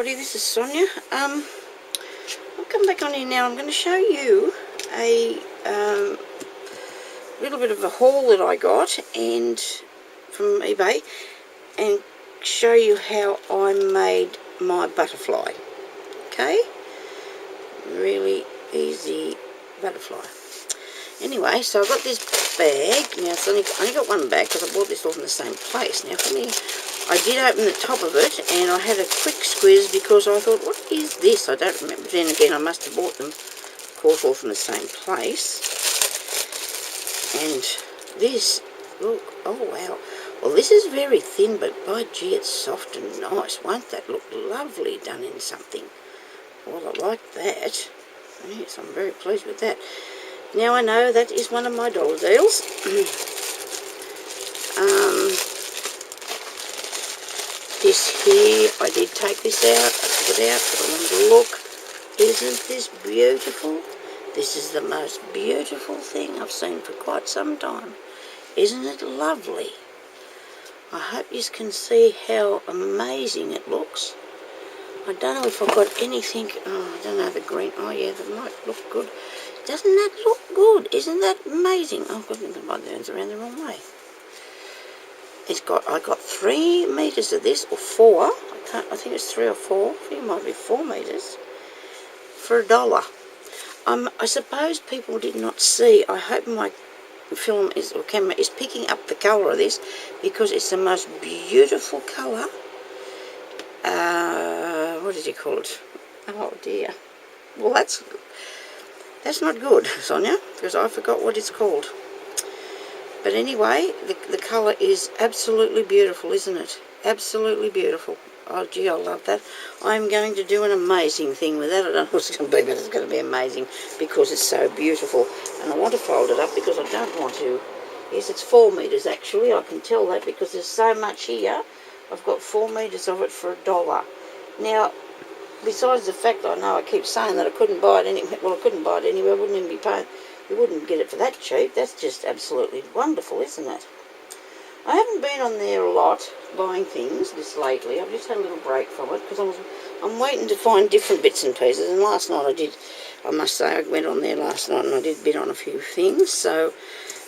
This is Sonia. I'll come back on here now. I'm going to show you a little bit of a haul that I got and from eBay, and show you how I made my butterfly. Okay, really easy butterfly. Anyway, so I got this bag. Now it's only got one bag because I bought this all from the same place. Now for me, I did open the top of it and I had a quick squeeze because I thought, what is this? I don't remember. Then again, I must have bought them, of course, all from the same place. And this, look, oh wow. Well, this is very thin, but by gee, it's soft and nice. Won't that look lovely done in something? Well, I like that. Yes, I'm very pleased with that. Now I know that is one of my dollar deals. This here, I did take this out. I took it out, but I wanted to look. Isn't this beautiful? This is the most beautiful thing I've seen for quite some time. Isn't it lovely? I hope you can see how amazing it looks. I don't know if I've got anything. Oh, I don't know, the green. Oh yeah, that might look good. Doesn't that look good? Isn't that amazing? Oh goodness, my turns around the wrong way. I got 3 meters of this, or 4. I think it's 3 or 4. I think it might be 4 meters for $1. I suppose people did not see. I hope my film or camera is picking up the colour of this, because it's the most beautiful colour. What did you call it? Oh dear. Well, that's not good, Sonia, because I forgot what it's called. But anyway, the colour is absolutely beautiful, isn't it? Absolutely beautiful. Oh gee, I love that. I'm going to do an amazing thing with that. I don't know what it's going to be, but it's going to be amazing because it's so beautiful. And I want to fold it up because I don't want to. Yes, it's 4 meters actually. I can tell that because there's so much here. I've got 4 meters of it for $1. Now, besides the fact I know I keep saying that I couldn't buy it anywhere. Well, I couldn't buy it anywhere. I wouldn't even be paying. You wouldn't get it for that cheap. That's just absolutely wonderful, isn't it? I haven't been on there a lot buying things this lately. I've just had a little break from it because I'm waiting to find different bits and pieces. And last night I must say, I went on there last night and I did bid on a few things. So,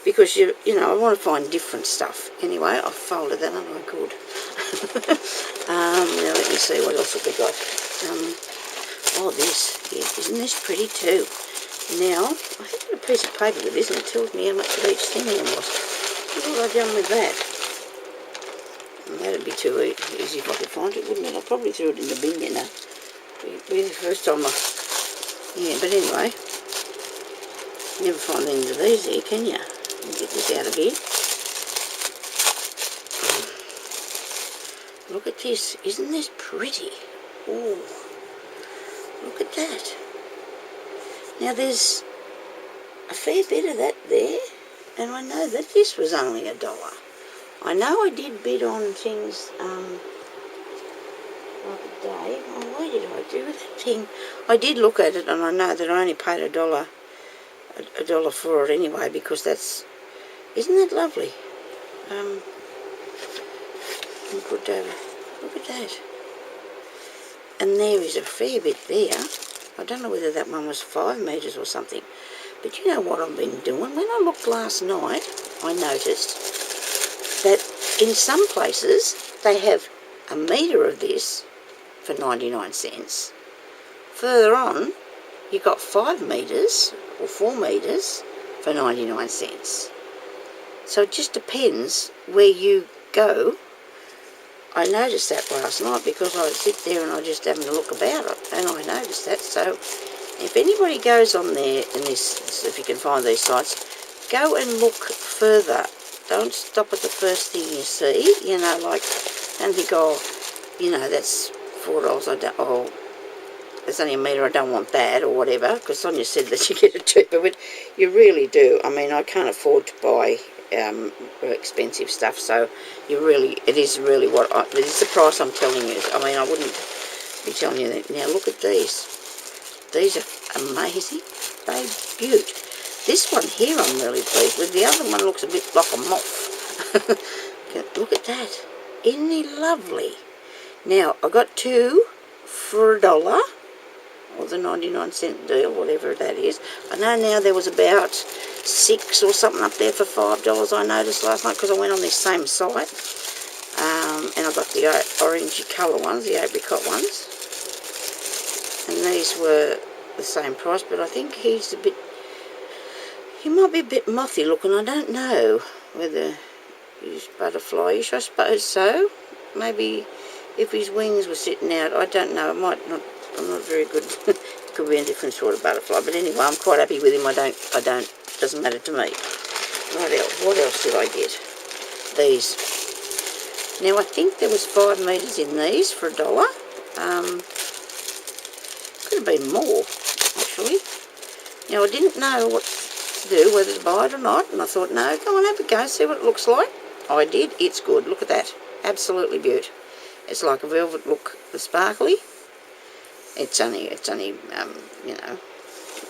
because you know, I want to find different stuff. Anyway, I folded that and I could. Now let me see what else have we got. Oh, this. Yeah, isn't this pretty too? Now, I think I got a piece of paper with this and it tells me how much of each thing there was. What have I done with that? And that'd be too easy if I could find it, wouldn't it? I probably threw it in the bin, you know. Be the first time Yeah, but anyway. Never find any of these here, can you? Let me get this out of here. Look at this. Isn't this pretty? Oh, look at that. Now there's a fair bit of that there, and I know that this was only $1. I know I did bid on things like a day. Oh, what did I do with that thing? I did look at it, and I know that I only paid $1 for it anyway, because that's, isn't that lovely? Look at that. And there is a fair bit there. I don't know whether that one was 5 meters or something. But you know what I've been doing? When I looked last night, I noticed that in some places they have a meter of this for 99 cents. Further on, you got 5 meters or 4 meters for 99 cents. So it just depends where you go. I noticed that last night because I sit there and I just having a look about it, and I noticed that. So if anybody goes on there in this, if you can find these sites, go and look further. Don't stop at the first thing you see. You know, like, don't think, oh, you know, that's $4. I don't. Oh, it's only a metre. I don't want that or whatever. Because Sonia said that you get it cheaper, but you really do. I mean, I can't afford to buy expensive stuff, so it is really it is the price I'm telling you. I mean, I wouldn't be telling you that. Now look at these. These are amazing. They're beaut. This one here I'm really pleased with. The other one looks a bit like a moth. Look at that. Isn't he lovely? Now I got 2 for $1, or the 99-cent deal, whatever that is. I know now there was about 6 or something up there for $5 I noticed last night, because I went on this same site, and I got the orangey colour ones, the apricot ones, and these were the same price, but I think he might be a bit mothy looking. I don't know whether he's butterfly-ish, I suppose so. Maybe if his wings were sitting out, I don't know, I'm not very good. It could be a different sort of butterfly, but anyway, I'm quite happy with him. Doesn't matter to me. What else did I get? These. Now, I think there was 5 metres in these for $1. Could have been more, actually. Now, I didn't know what to do, whether to buy it or not, and I thought, no, go on, have a go, see what it looks like. I did. It's good. Look at that. Absolutely beautiful. It's like a velvet look, the sparkly. It's only you know,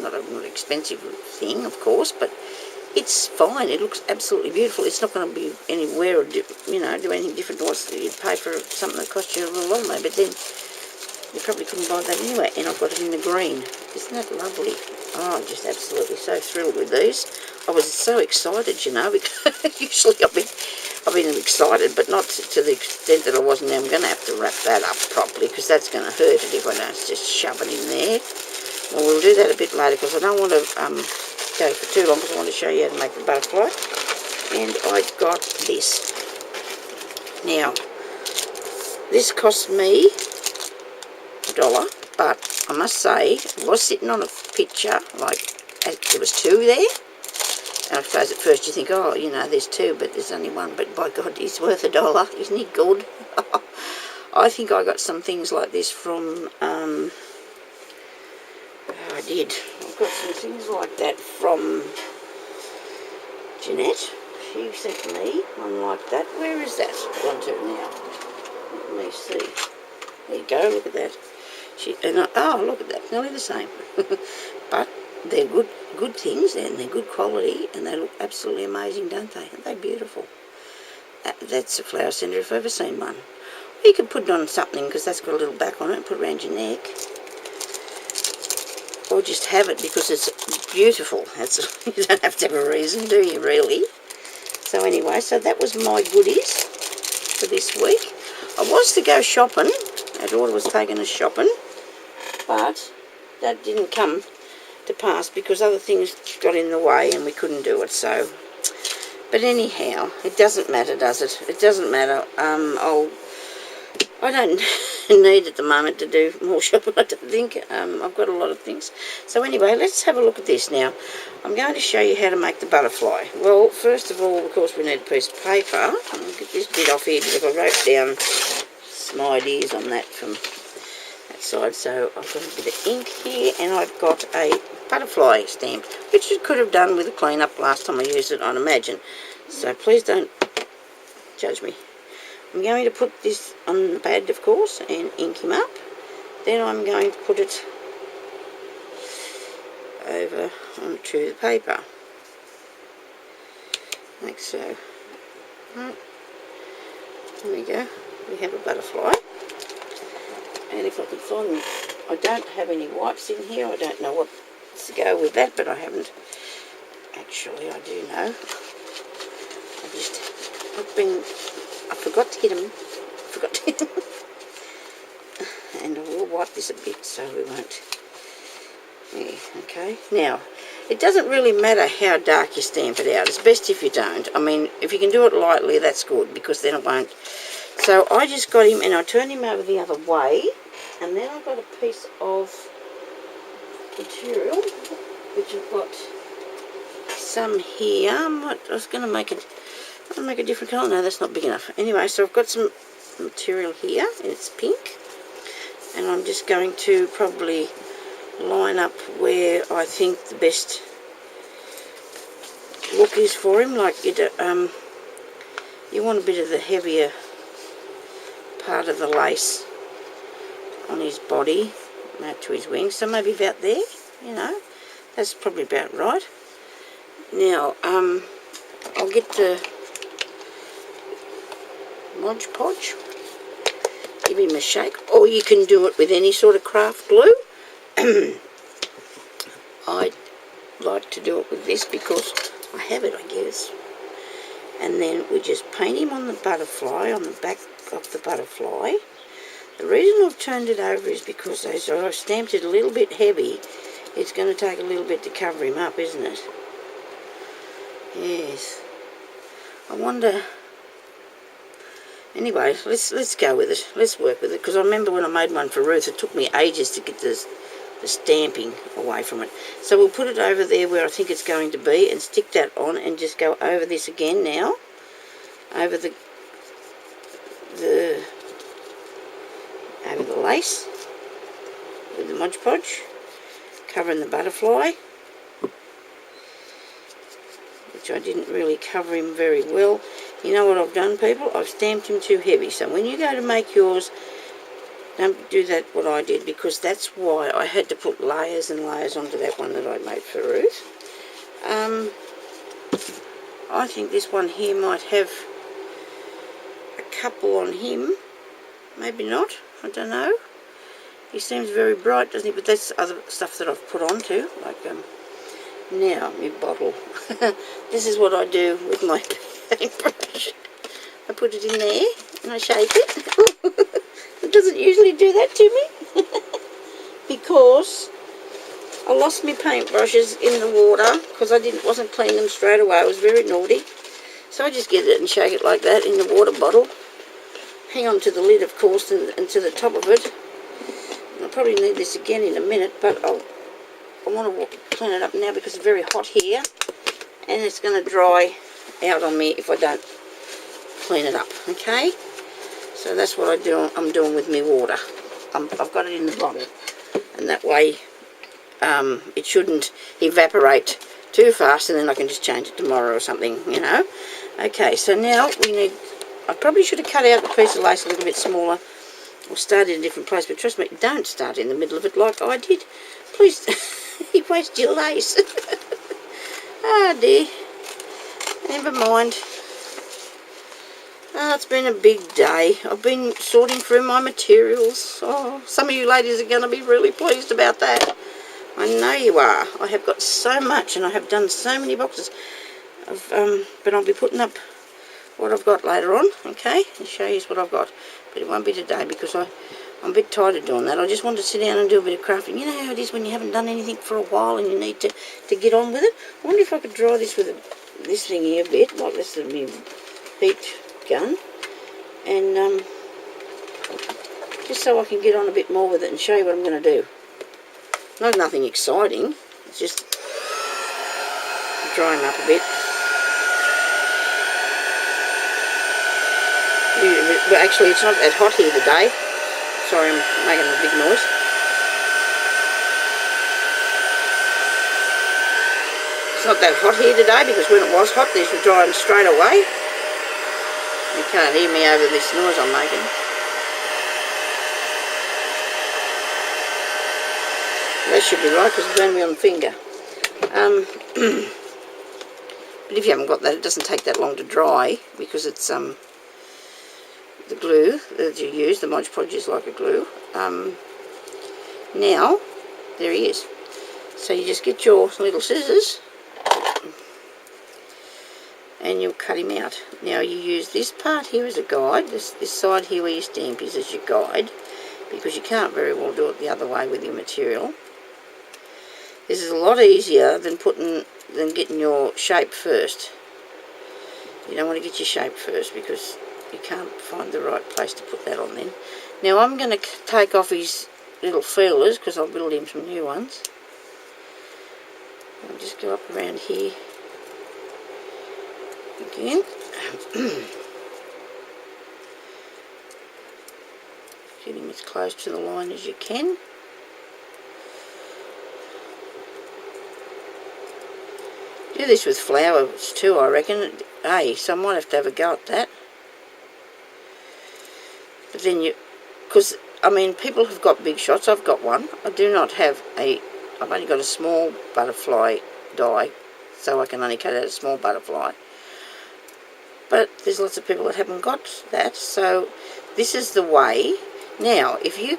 not an expensive thing, of course, but it's fine. It looks absolutely beautiful. It's not going to be anywhere or do anything different to what you'd pay for something that cost you a little lot of money. But then you probably couldn't buy that anyway. And I've got it in the green. Isn't that lovely? Oh, I'm just absolutely so thrilled with these. I was so excited, you know, because usually I've been excited, but not to the extent that I wasn't. I'm going to have to wrap that up properly, because that's going to hurt it if I don't just shove it in there. Well, we'll do that a bit later, because I don't want to go for too long, because I want to show you how to make the butterfly. And I got this. Now, this cost me $1, but I must say, it was sitting on a picture, like there was 2 there. And I suppose at first you think, oh, you know, there's 2, but there's only 1. But by God, he's worth $1. Isn't he good? I think I got some things like this from, I did. I got some things like that from Jeanette. She sent me one like that. Where is that one to now? Let me see. There you go, look at that. Oh, look at that, nearly the same. But they're good things, and they're good quality, and they look absolutely amazing, don't they? Aren't they beautiful? That's a flower centre if I've ever seen one. Or you could put it on something, because that's got a little back on it, and put it around your neck. Or just have it because it's beautiful. You don't have to have a reason, do you, really? So anyway, so that was my goodies for this week. I was to go shopping. Our daughter was taking us shopping, but that didn't come to pass because other things got in the way and we couldn't do it. So, but anyhow, it doesn't matter, does it? It doesn't matter. I don't need at the moment to do more shopping, I don't think. I've got a lot of things. So anyway, let's have a look at this now. I'm going to show you how to make the butterfly. Well, first of all, of course, we need a piece of paper. I'll get this bit off here because I wrote down some ideas on that from that side. So I've got a bit of ink here, and I've got a butterfly stamp, which I could have done with a clean-up last time I used it, I'd imagine. So please don't judge me. I'm going to put this on the pad, of course, and ink him up. Then I'm going to put it over onto the paper, like so. Right. There we go. We have a butterfly. And if I can find, I don't have any wipes in here. I don't know what to go with that, but I haven't. Actually, I do know. I forgot to get them. And I will wipe this a bit so we won't. Yeah, okay. Now, it doesn't really matter how dark you stamp it out. It's best if you don't. I mean, if you can do it lightly, that's good, because then it won't. So I just got him, and I turned him over the other way, and then I got a piece of material, which I've got some here. I was going to make it. I'll make a different colour. No, that's not big enough. Anyway, so I've got some material here, and it's pink. And I'm just going to probably line up where I think the best look is for him. Like you want a bit of the heavier part of the lace on his body, to his wings. So maybe about there, you know. That's probably about right. Now, I'll get the Mod Podge, give him a shake, or you can do it with any sort of craft glue. I like to do it with this because I have it, I guess. And then we just paint him on the butterfly, on the back of the butterfly. The reason I've turned it over is because as I've stamped it a little bit heavy, it's going to take a little bit to cover him up, isn't it? Yes. I wonder... Anyway, let's go with it. Let's work with it, because I remember when I made one for Ruth, it took me ages to get the stamping away from it. So we'll put it over there where I think it's going to be and stick that on and just go over this again now. Over the lace with the Mod Podge, covering the butterfly, which I didn't really cover him very well. You know what I've done, people? I've stamped him too heavy. So when you go to make yours, don't do that what I did, because that's why I had to put layers and layers onto that one that I made for Ruth. I think this one here might have a couple on him. Maybe not. I don't know. He seems very bright, doesn't he? But that's other stuff that I've put on too. Like, now, my bottle. This is what I do with my paintbrush. I put it in there and I shake it. It doesn't usually do that to me. Because I lost my paintbrushes in the water because I wasn't cleaning them straight away. I was very naughty. So I just get it and shake it like that in the water bottle. Hang on to the lid, of course, and to the top of it. And I'll probably need this again in a minute, but I want to clean it up now because it's very hot here. And it's going to dry out on me if I don't clean it up, okay? So that's what I'm doing with my water. I've got it in the bottle. And that way it shouldn't evaporate too fast, and then I can just change it tomorrow or something, you know. Okay, so now we need... I probably should have cut out the piece of lace a little bit smaller or started in a different place, but trust me, don't start in the middle of it like I did. Please, you waste your lace. Ah, dear. Never mind. Oh, it's been a big day. I've been sorting through my materials. Oh, some of you ladies are going to be really pleased about that. I know you are. I have got so much, and I have done so many boxes. But I'll be putting up what I've got later on, okay, and show you what I've got. But it won't be today because I'm a bit tired of doing that. I just want to sit down and do a bit of crafting. You know how it is when you haven't done anything for a while and you need to get on with it? I wonder if I could dry this with this thing here a bit, like this is my heat gun, and just so I can get on a bit more with it and show you what I'm going to do. Nothing exciting, it's just dry them up a bit. Well, actually, it's not that hot here today. Sorry, I'm making a big noise. It's not that hot here today because when it was hot, these were drying straight away. You can't hear me over this noise I'm making. That should be right because it burned me on the finger. But if you haven't got that, it doesn't take that long to dry because it's the glue that you use, the Mod Podge is like a glue. Now, there he is. So you just get your little scissors and you'll cut him out. Now you use this part here as a guide, this side here where your stamp is as your guide, because you can't very well do it the other way with your material. This is a lot easier than getting your shape first. You don't want to get your shape first because you can't find the right place to put that on then. Now I'm going to take off his little feelers because I'll build him some new ones. I'll just go up around here again. Get him as close to the line as you can. Do this with flowers too, I reckon. Hey, so I might have to have a go at that. But then because, I mean, people have got big shots. I've got one. I do not have I've only got a small butterfly die, so I can only cut out a small butterfly. But there's lots of people that haven't got that, so this is the way Now, if you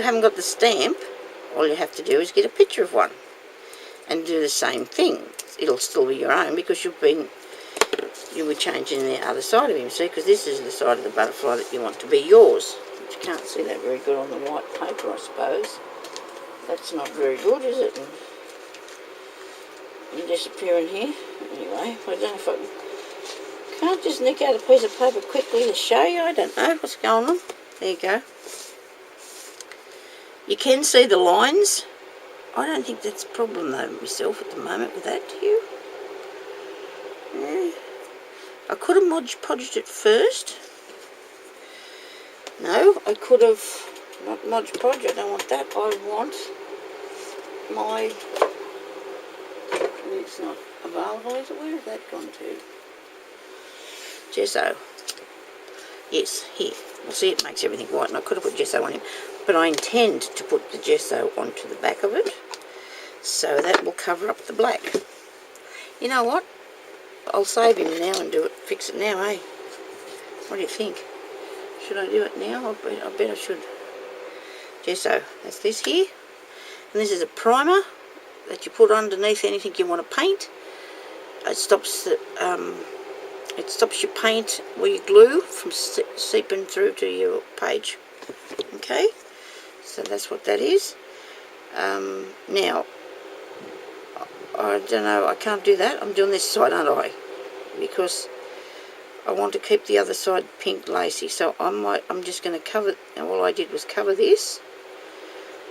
haven't got the stamp, all you have to do is get a picture of one and do the same thing. It'll still be your own because you were changing the other side of him, see, because this is the side of the butterfly that you want to be yours. But you can't see that very good on the white paper, I suppose. That's not very good, is it? And disappearing here. Anyway, I don't know if I can't just nick out a piece of paper quickly to show you. I don't know what's going on. There you go. You can see the lines. I don't think that's a problem though myself at the moment with that, do you? Yeah. I could have podged it first. No, I could have not Mod Podge, I don't want that. I want my, it's not available, is it? Where has that gone to? Gesso. Yes, here. Well, see, it makes everything white, and I could have put gesso on him, but I intend to put the gesso onto the back of it, so that will cover up the black. You know what? I'll save him now and fix it now, eh? What do you think? Should I do it now? I bet I should. Gesso. That's this here. And this is a primer that you put underneath anything you want to paint. It stops your paint or your glue from seeping through to your page. Okay? So that's what that is. Now, I don't know, I can't do that. I'm doing this side, aren't I? Because I want to keep the other side pink lacy. So I'm just going to cover, and all I did was cover this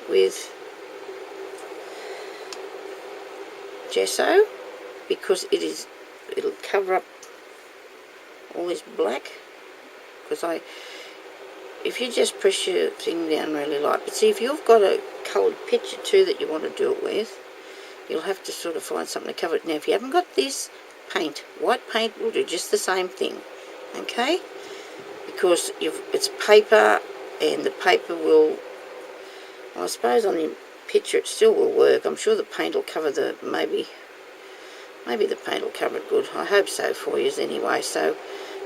with gesso, because it'll cover up all this black. Because if you just press your thing down really light, but see, if you've got a coloured picture too that you want to do it with, you'll have to sort of find something to cover it. Now, if you haven't got this paint, white paint will do just the same thing, okay? Because it's paper, and the paper will, well, I suppose on the picture it still will work. I'm sure the paint will cover maybe the paint will cover it good. I hope so for you anyway. So,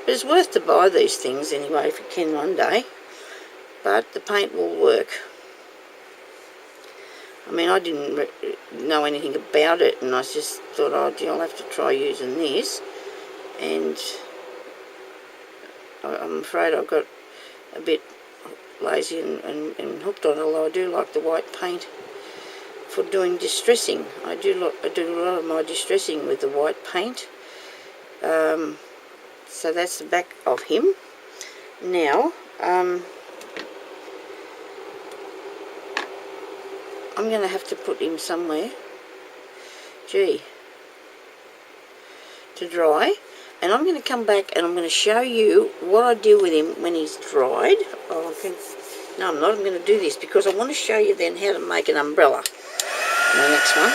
but it's worth to buy these things anyway if you can one day. But the paint will work. I mean, I didn't know anything about it, and I just thought, oh gee, I'll have to try using this. And I'm afraid I got a bit lazy and hooked on it, although I do like the white paint for doing distressing. I do a lot of my distressing with the white paint. So that's the back of him. Now, I'm going to have to put him somewhere, to dry, and I'm going to come back and I'm going to show you what I do with him when he's dried. No, I'm not. I'm going to do this because I want to show you then how to make an umbrella in the next one.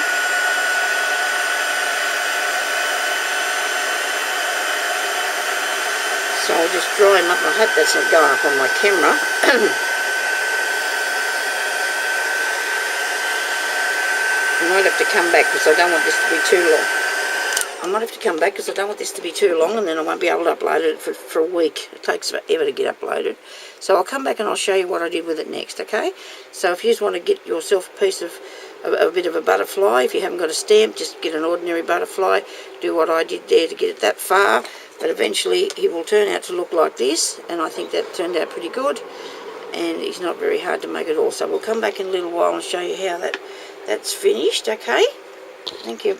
So I'll just dry him up. I hope that's not going up on my camera. I might have to come back because I don't want this to be too long. And then I won't be able to upload it for a week. It takes forever to get uploaded. So I'll come back and I'll show you what I did with it next, okay? So if you just want to get yourself a piece of a bit of a butterfly, if you haven't got a stamp, just get an ordinary butterfly. Do what I did there to get it that far. But eventually he will turn out to look like this, and I think that turned out pretty good. And it's not very hard to make it all. So we'll come back in a little while and show you how that's finished, okay? Thank you.